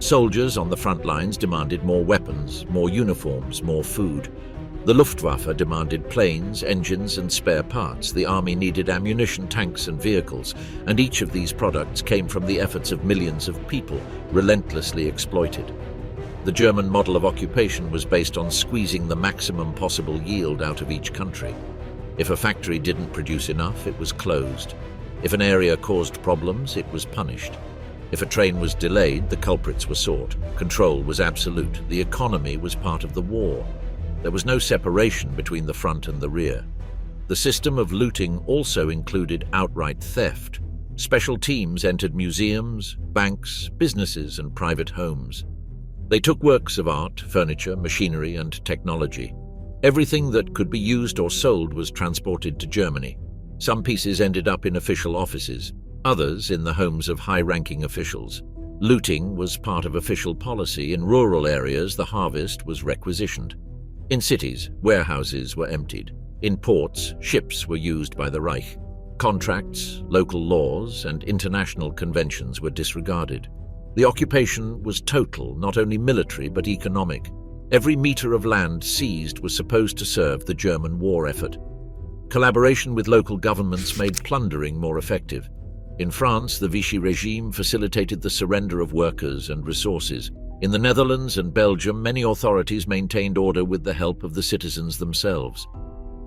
Soldiers on the front lines demanded more weapons, more uniforms, more food. The Luftwaffe demanded planes, engines, and spare parts. The army needed ammunition, tanks, and vehicles, and each of these products came from the efforts of millions of people, relentlessly exploited. The German model of occupation was based on squeezing the maximum possible yield out of each country. If a factory didn't produce enough, it was closed. If an area caused problems, it was punished. If a train was delayed, the culprits were sought. Control was absolute. The economy was part of the war. There was no separation between the front and the rear. The system of looting also included outright theft. Special teams entered museums, banks, businesses, and private homes. They took works of art, furniture, machinery, and technology. Everything that could be used or sold was transported to Germany. Some pieces ended up in official offices, others in the homes of high-ranking officials. Looting was part of official policy. In rural areas, the harvest was requisitioned. In cities, warehouses were emptied. In ports, ships were used by the Reich. Contracts, local laws, and international conventions were disregarded. The occupation was total, not only military but economic. Every meter of land seized was supposed to serve the German war effort. Collaboration with local governments made plundering more effective. In France, the Vichy regime facilitated the surrender of workers and resources. In the Netherlands and Belgium, many authorities maintained order with the help of the citizens themselves.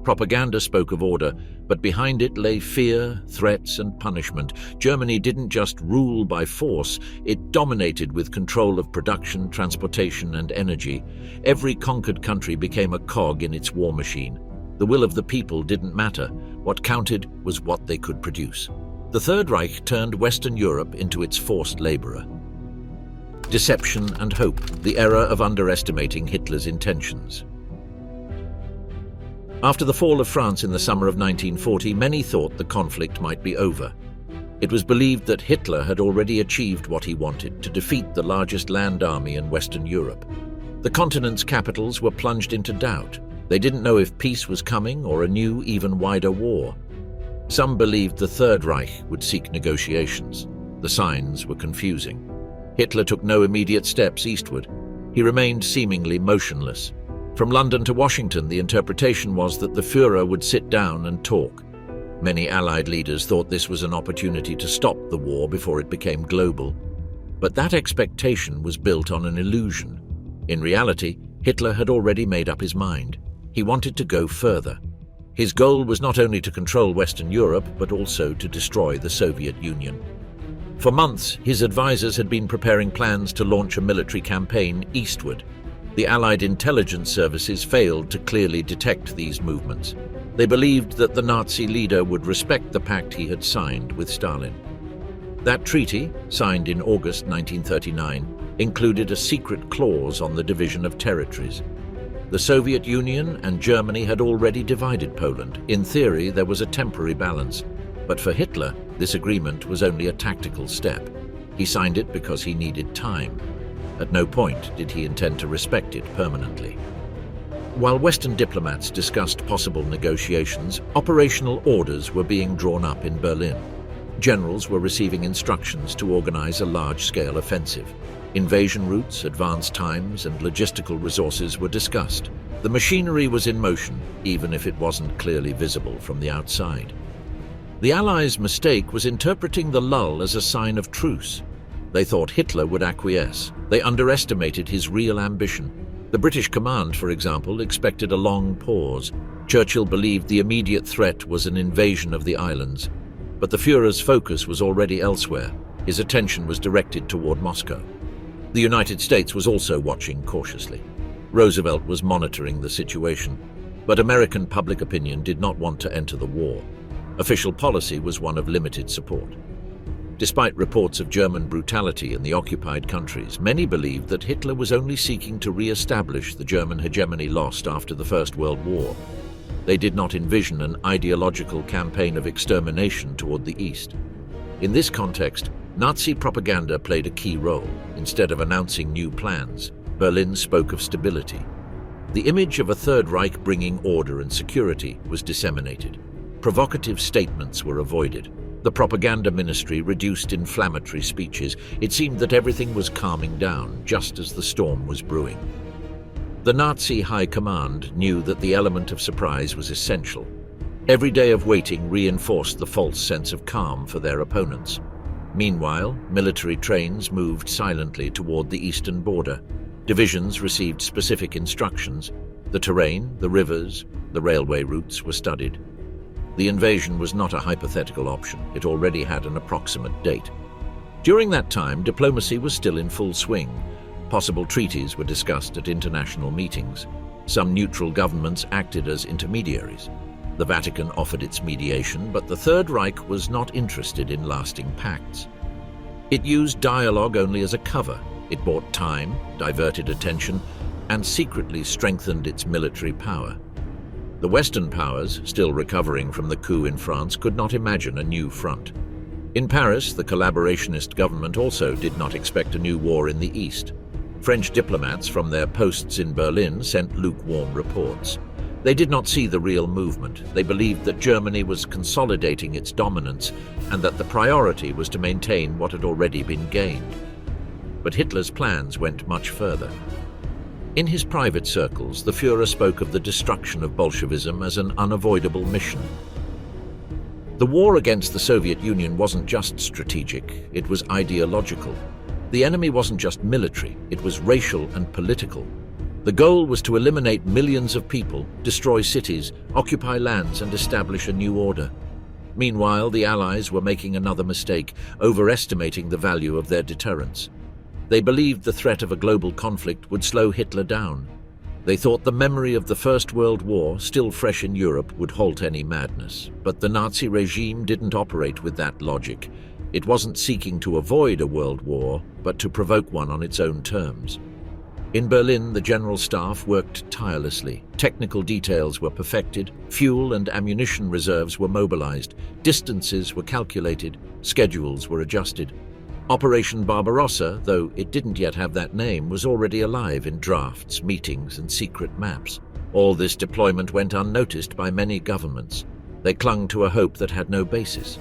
Propaganda spoke of order, but behind it lay fear, threats, and punishment. Germany didn't just rule by force, it dominated with control of production, transportation, and energy. Every conquered country became a cog in its war machine. The will of the people didn't matter. What counted was what they could produce. The Third Reich turned Western Europe into its forced laborer. Deception and hope, the era of underestimating Hitler's intentions. After the fall of France in the summer of 1940, many thought the conflict might be over. It was believed that Hitler had already achieved what he wanted, to defeat the largest land army in Western Europe. The continent's capitals were plunged into doubt. They didn't know if peace was coming or a new, even wider war. Some believed the Third Reich would seek negotiations. The signs were confusing. Hitler took no immediate steps eastward. He remained seemingly motionless. From London to Washington, the interpretation was that the Führer would sit down and talk. Many Allied leaders thought this was an opportunity to stop the war before it became global. But that expectation was built on an illusion. In reality, Hitler had already made up his mind. He wanted to go further. His goal was not only to control Western Europe, but also to destroy the Soviet Union. For months, his advisors had been preparing plans to launch a military campaign eastward. The Allied intelligence services failed to clearly detect these movements. They believed that the Nazi leader would respect the pact he had signed with Stalin. That treaty, signed in August 1939, included a secret clause on the division of territories. The Soviet Union and Germany had already divided Poland. In theory, there was a temporary balance. But for Hitler, this agreement was only a tactical step. He signed it because he needed time. At no point did he intend to respect it permanently. While Western diplomats discussed possible negotiations, operational orders were being drawn up in Berlin. Generals were receiving instructions to organize a large-scale offensive. Invasion routes, advance times, and logistical resources were discussed. The machinery was in motion, even if it wasn't clearly visible from the outside. The Allies' mistake was interpreting the lull as a sign of truce. They thought Hitler would acquiesce. They underestimated his real ambition. The British command, for example, expected a long pause. Churchill believed the immediate threat was an invasion of the islands. But the Führer's focus was already elsewhere. His attention was directed toward Moscow. The United States was also watching cautiously. Roosevelt was monitoring the situation. But American public opinion did not want to enter the war. Official policy was one of limited support. Despite reports of German brutality in the occupied countries, many believed that Hitler was only seeking to re-establish the German hegemony lost after the First World War. They did not envision an ideological campaign of extermination toward the East. In this context, Nazi propaganda played a key role. Instead of announcing new plans, Berlin spoke of stability. The image of a Third Reich bringing order and security was disseminated. Provocative statements were avoided. The propaganda ministry reduced inflammatory speeches. It seemed that everything was calming down, just as the storm was brewing. The Nazi high command knew that the element of surprise was essential. Every day of waiting reinforced the false sense of calm for their opponents. Meanwhile, military trains moved silently toward the eastern border. Divisions received specific instructions. The terrain, the rivers, the railway routes were studied. The invasion was not a hypothetical option. It already had an approximate date. During that time, diplomacy was still in full swing. Possible treaties were discussed at international meetings. Some neutral governments acted as intermediaries. The Vatican offered its mediation, but the Third Reich was not interested in lasting pacts. It used dialogue only as a cover. It bought time, diverted attention, and secretly strengthened its military power. The Western powers, still recovering from the coup in France, could not imagine a new front. In Paris, the collaborationist government also did not expect a new war in the East. French diplomats from their posts in Berlin sent lukewarm reports. They did not see the real movement. They believed that Germany was consolidating its dominance and that the priority was to maintain what had already been gained. But Hitler's plans went much further. In his private circles, the Führer spoke of the destruction of Bolshevism as an unavoidable mission. The war against the Soviet Union wasn't just strategic, it was ideological. The enemy wasn't just military, it was racial and political. The goal was to eliminate millions of people, destroy cities, occupy lands, and establish a new order. Meanwhile, the Allies were making another mistake, overestimating the value of their deterrence. They believed the threat of a global conflict would slow Hitler down. They thought the memory of the First World War, still fresh in Europe, would halt any madness. But the Nazi regime didn't operate with that logic. It wasn't seeking to avoid a world war, but to provoke one on its own terms. In Berlin, the General Staff worked tirelessly. Technical details were perfected, fuel and ammunition reserves were mobilized, distances were calculated, schedules were adjusted. Operation Barbarossa, though it didn't yet have that name, was already alive in drafts, meetings, and secret maps. All this deployment went unnoticed by many governments. They clung to a hope that had no basis.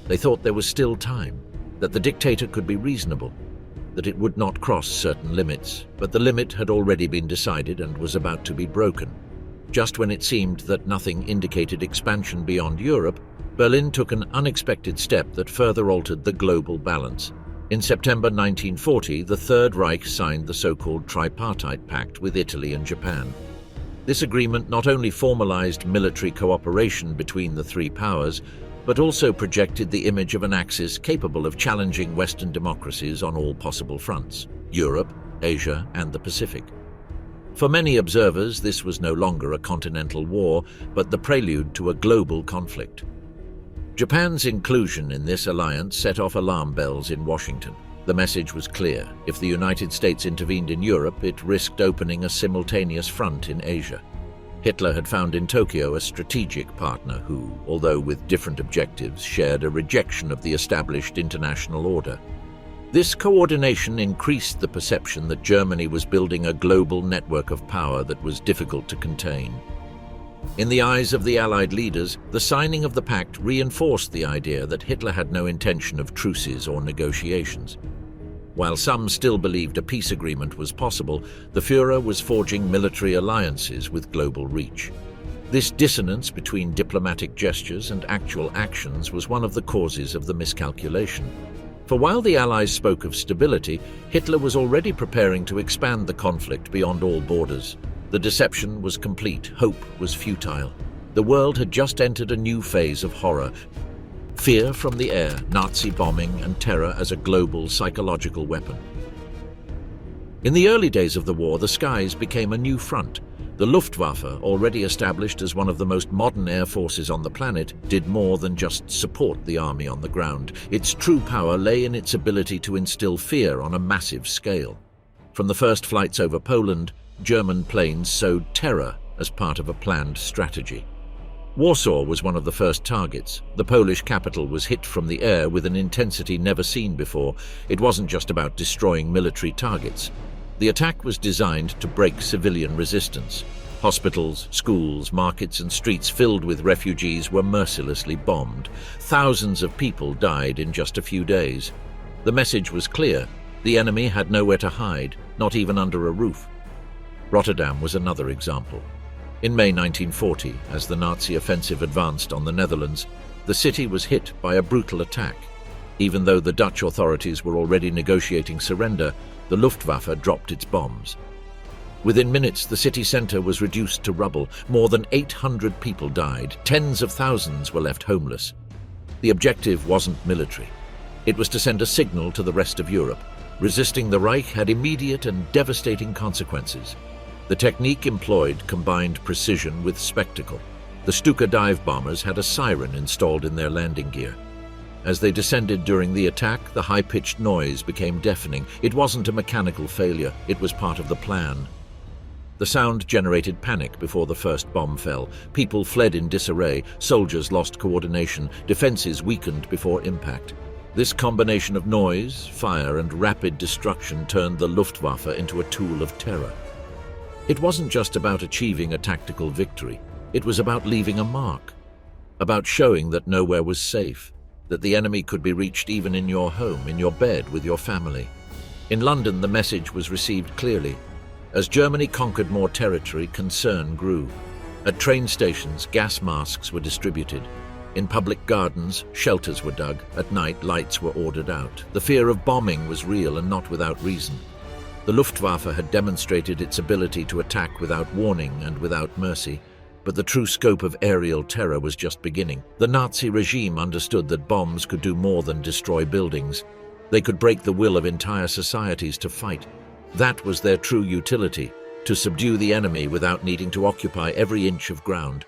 They thought there was still time, that the dictator could be reasonable, that it would not cross certain limits, but the limit had already been decided and was about to be broken. Just when it seemed that nothing indicated expansion beyond Europe, Berlin took an unexpected step that further altered the global balance. In September 1940, the Third Reich signed the so-called Tripartite Pact with Italy and Japan. This agreement not only formalized military cooperation between the three powers, but also projected the image of an axis capable of challenging Western democracies on all possible fronts: Europe, Asia, and the Pacific. For many observers, this was no longer a continental war, but the prelude to a global conflict. Japan's inclusion in this alliance set off alarm bells in Washington. The message was clear: if the United States intervened in Europe, it risked opening a simultaneous front in Asia. Hitler had found in Tokyo a strategic partner who, although with different objectives, shared a rejection of the established international order. This coordination increased the perception that Germany was building a global network of power that was difficult to contain. In the eyes of the Allied leaders, the signing of the pact reinforced the idea that Hitler had no intention of truces or negotiations. While some still believed a peace agreement was possible, the Führer was forging military alliances with global reach. This dissonance between diplomatic gestures and actual actions was one of the causes of the miscalculation. For while the Allies spoke of stability, Hitler was already preparing to expand the conflict beyond all borders. The deception was complete, hope was futile. The world had just entered a new phase of horror. Fear from the air, Nazi bombing, and terror as a global psychological weapon. In the early days of the war, the skies became a new front. The Luftwaffe, already established as one of the most modern air forces on the planet, did more than just support the army on the ground. Its true power lay in its ability to instill fear on a massive scale. From the first flights over Poland, German planes sowed terror as part of a planned strategy. Warsaw was one of the first targets. The Polish capital was hit from the air with an intensity never seen before. It wasn't just about destroying military targets. The attack was designed to break civilian resistance. Hospitals, schools, markets, and streets filled with refugees were mercilessly bombed. Thousands of people died in just a few days. The message was clear: the enemy had nowhere to hide, not even under a roof. Rotterdam was another example. In May 1940, as the Nazi offensive advanced on the Netherlands, the city was hit by a brutal attack. Even though the Dutch authorities were already negotiating surrender, the Luftwaffe dropped its bombs. Within minutes, the city centre was reduced to rubble. More than 800 people died. Tens of thousands were left homeless. The objective wasn't military. It was to send a signal to the rest of Europe. Resisting the Reich had immediate and devastating consequences. The technique employed combined precision with spectacle. The Stuka dive bombers had a siren installed in their landing gear. As they descended during the attack, the high-pitched noise became deafening. It wasn't a mechanical failure, it was part of the plan. The sound generated panic before the first bomb fell. People fled in disarray, soldiers lost coordination, defenses weakened before impact. This combination of noise, fire, and rapid destruction turned the Luftwaffe into a tool of terror. It wasn't just about achieving a tactical victory. It was about leaving a mark, about showing that nowhere was safe, that the enemy could be reached even in your home, in your bed, with your family. In London, the message was received clearly. As Germany conquered more territory, concern grew. At train stations, gas masks were distributed. In public gardens, shelters were dug. At night, lights were ordered out. The fear of bombing was real and not without reason. The Luftwaffe had demonstrated its ability to attack without warning and without mercy. But the true scope of aerial terror was just beginning. The Nazi regime understood that bombs could do more than destroy buildings. They could break the will of entire societies to fight. That was their true utility, to subdue the enemy without needing to occupy every inch of ground.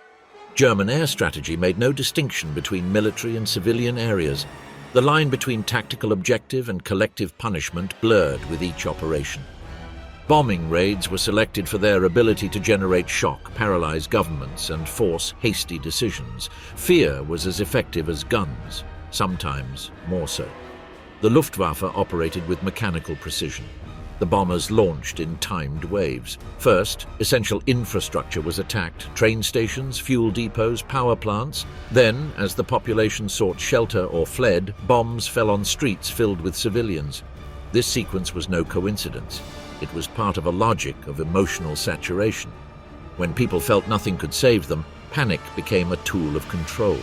German air strategy made no distinction between military and civilian areas. The line between tactical objective and collective punishment blurred with each operation. Bombing raids were selected for their ability to generate shock, paralyze governments, and force hasty decisions. Fear was as effective as guns, sometimes more so. The Luftwaffe operated with mechanical precision. The bombers launched in timed waves. First, essential infrastructure was attacked: train stations, fuel depots, power plants. Then, as the population sought shelter or fled, bombs fell on streets filled with civilians. This sequence was no coincidence. It was part of a logic of emotional saturation. When people felt nothing could save them, panic became a tool of control.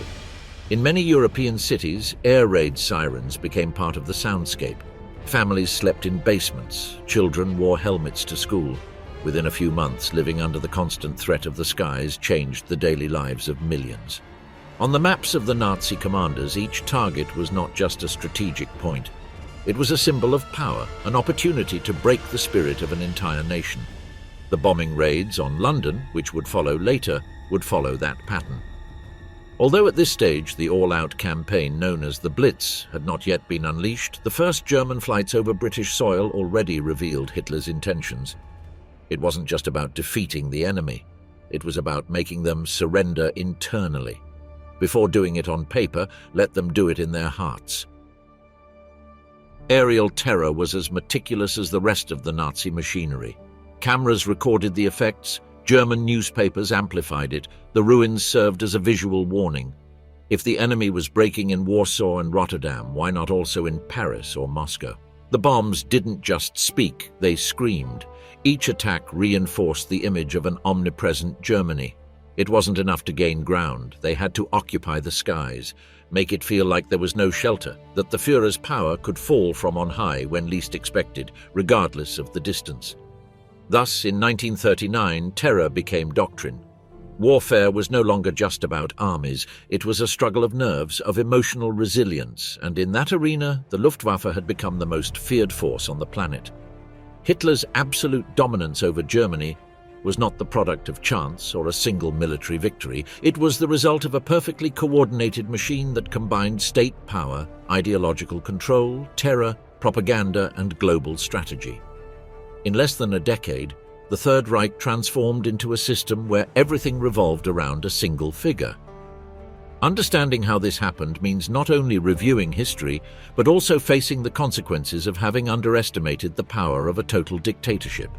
In many European cities, air raid sirens became part of the soundscape. Families slept in basements. Children wore helmets to school. Within a few months, living under the constant threat of the skies changed the daily lives of millions. On the maps of the Nazi commanders, each target was not just a strategic point. It was a symbol of power, an opportunity to break the spirit of an entire nation. The bombing raids on London, which would follow later, would follow that pattern. Although at this stage the all-out campaign known as the Blitz had not yet been unleashed, the first German flights over British soil already revealed Hitler's intentions. It wasn't just about defeating the enemy. It was about making them surrender internally. Before doing it on paper, let them do it in their hearts. Aerial terror was as meticulous as the rest of the Nazi machinery. Cameras recorded the effects. German newspapers amplified it. The ruins served as a visual warning. If the enemy was breaking in Warsaw and Rotterdam, why not also in Paris or Moscow? The bombs didn't just speak, they screamed. Each attack reinforced the image of an omnipresent Germany. It wasn't enough to gain ground. They had to occupy the skies, make it feel like there was no shelter, that the Führer's power could fall from on high when least expected, regardless of the distance. Thus, in 1939, terror became doctrine. Warfare was no longer just about armies. It was a struggle of nerves, of emotional resilience, and in that arena, the Luftwaffe had become the most feared force on the planet. Hitler's absolute dominance over Germany was not the product of chance or a single military victory. It was the result of a perfectly coordinated machine that combined state power, ideological control, terror, propaganda, and global strategy. In less than a decade, the Third Reich transformed into a system where everything revolved around a single figure. Understanding how this happened means not only reviewing history, but also facing the consequences of having underestimated the power of a total dictatorship.